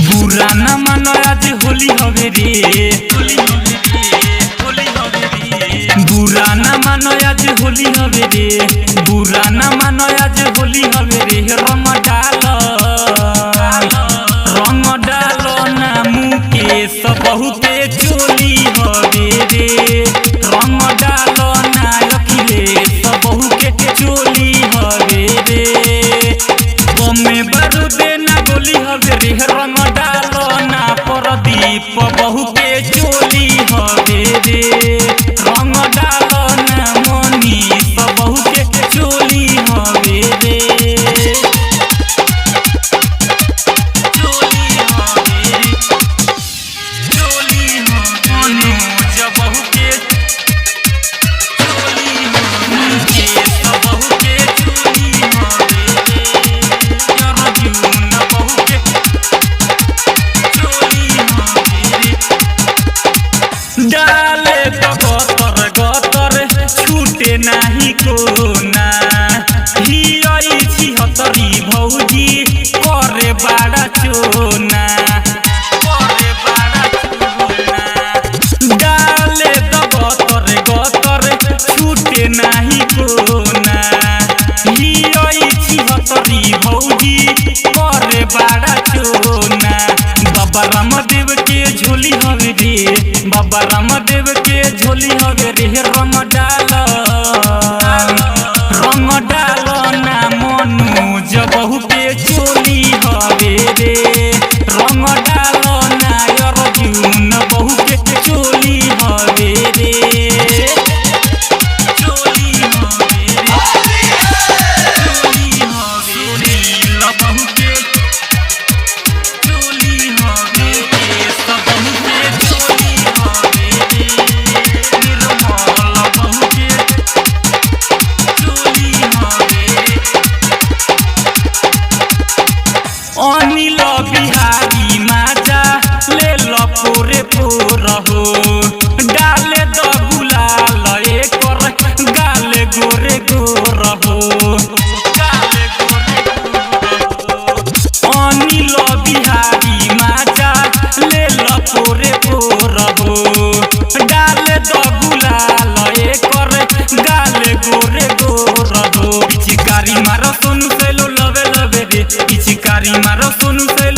बुरा न मानो आज होली हवे रे, बुरा न मानो आज होली हवे रे, बुरा न मानो आज होली हवे रे। रंग डालो ना मुकेश बहुते चोली हवे रे, रंग डालो ना अखिलेश बहुते चोली हवे रे। बमे बारूदे ना गोली हवे रे, रंग डालो ना प्रदीप बहुते चोली हवे रे, रंग डालो ना मनीष बहुते चोली हवे रे। चोली हवे रे, चोली मनोज बहुते चोली मुकेश बहुते चोली हवे रे, अर्जुन बहुते चोली हवे रे। डाले तो गतर गतर छूटे नाही कोना, हियई छिहत्तरी भौजी करे बाड़ा चोना, करे बाड़ा चोना। डाले तो गतर गतर छूटे नाही कोना, हियई छिहत्तरी भौजी करे बाड़ा चोना। बाबा रामदेव के झोली हवे रे, बाबा रामदेव के झोली हवे रे। रंग डालो ना मनोज बहुते चोली हवे रे, रंग डालो ना अर्जुन बहुते चोली हवे रे। चोली हवे रे, चोली हवे रे, बहुते चोली हवे रे, सब बहुते चोली हवे रे। निर्मल बहुते चोली हवे रे। अनिल बिहारी माजा ले लो पूरे पूर हो, डाले दो गुलाल एकर गाले गोरे गोर हो, गाले गोरे गोर हो। अनिल बिहारी माजा ले लो पूरे पूर हो, डाले दो गुलाल एकर गाले गोरे गोर हो। पिचकारी मारो सोनू से लो लवे लवे रे, पिचकारी मारो सोनू से